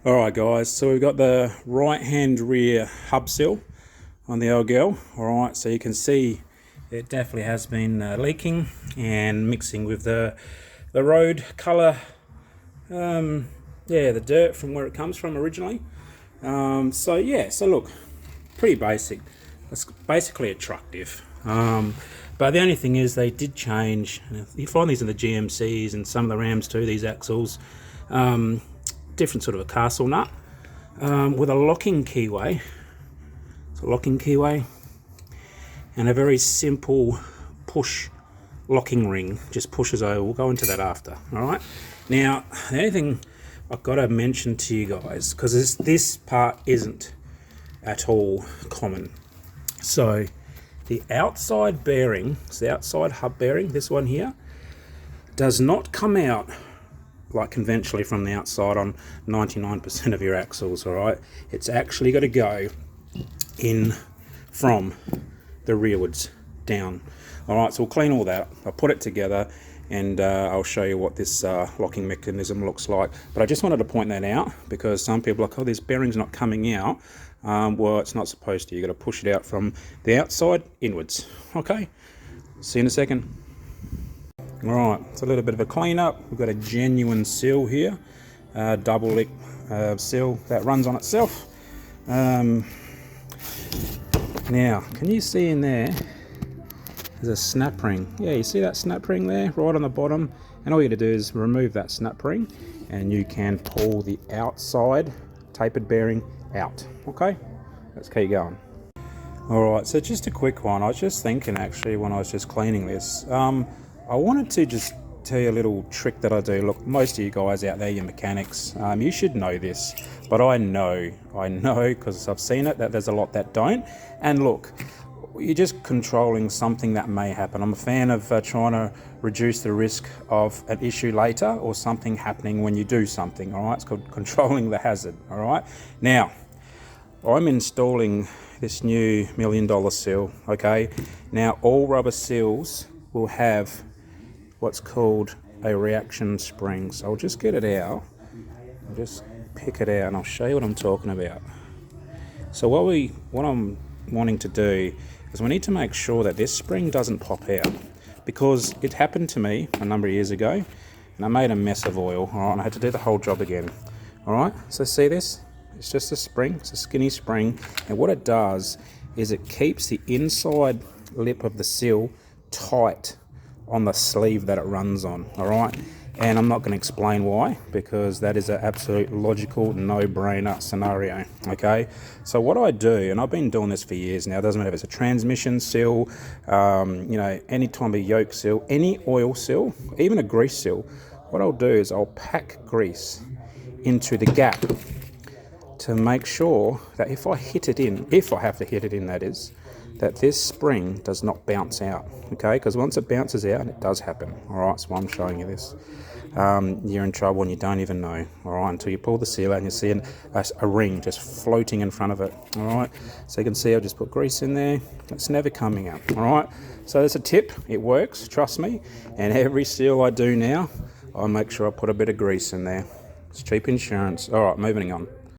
Alright guys, so we've got the right hand rear hub seal on the old girl. Alright, so you can see it definitely has been leaking and mixing with the road colour, the dirt from where it comes from originally. So look, pretty basic. It's basically a truck diff. But the only thing is they did change. You find these in the GMCs and some of the Rams too, these axles. Different sort of a castle nut with a locking keyway. It's a locking keyway and a very simple push locking ring. Just pushes over. We'll go into that after. All right. Now the only thing I've got to mention to you guys, because this part isn't at all common. So the outside bearing, the outside hub bearing, this one here, does not come out like conventionally from the outside on 99% of your axles. All right, it's actually got to go in from the rearwards down. All right, so we'll clean all that. I'll put it together and I'll show you what this locking mechanism looks like. But I just wanted to point that out because some people are like, oh, this bearing's not coming out. Well, it's not supposed to. You've got to push it out from the outside inwards. Okay, see you in a second. Alright, it's a little bit of a clean up. We've got a genuine seal here, double lick seal that runs on itself. Now, can you see in there, there's a snap ring. Yeah, you see that snap ring there, right on the bottom? And all you got to do is remove that snap ring and you can pull the outside tapered bearing out. Okay, let's keep going. Alright, so just a quick one. I was just thinking actually when I was just cleaning this, I wanted to just tell you a little trick that I do. Look, most of you guys out there, you mechanics, you should know this, but I know because I've seen it, that there's a lot that don't. And look, you're just controlling something that may happen. I'm a fan of trying to reduce the risk of an issue later or something happening when you do something. All right, it's called controlling the hazard. All right, now I'm installing this new $1 million seal. Okay, now all rubber seals will have what's called a reaction spring. So I'll just get it out. I'll just pick it out and I'll show you what I'm talking about. So what I'm wanting to do is we need to make sure that this spring doesn't pop out, because it happened to me a number of years ago and I made a mess of oil. All right, and I had to do the whole job again. All right, so see this? It's just a spring. It's a skinny spring, and what it does is it keeps the inside lip of the seal tight on the sleeve that it runs on. All right, and I'm not going to explain why, because that is an absolute logical no-brainer scenario. Okay, so what I do, and I've been doing this for years now, it doesn't matter if it's a transmission seal, any type of yoke seal, any oil seal, even a grease seal, what I'll do is I'll pack grease into the gap to make sure that if I hit it in, if I have to hit it in, that is, that this spring does not bounce out. Okay, because once it bounces out, and it does happen, all right, so I'm showing you this, you're in trouble and you don't even know, all right, until you pull the seal out and you see a ring just floating in front of it. All right, so you can see I've just put grease in there. It's never coming out. All right, so that's a tip. It works, trust me, and every seal I do now, I make sure I put a bit of grease in there. It's cheap insurance. All right, moving on.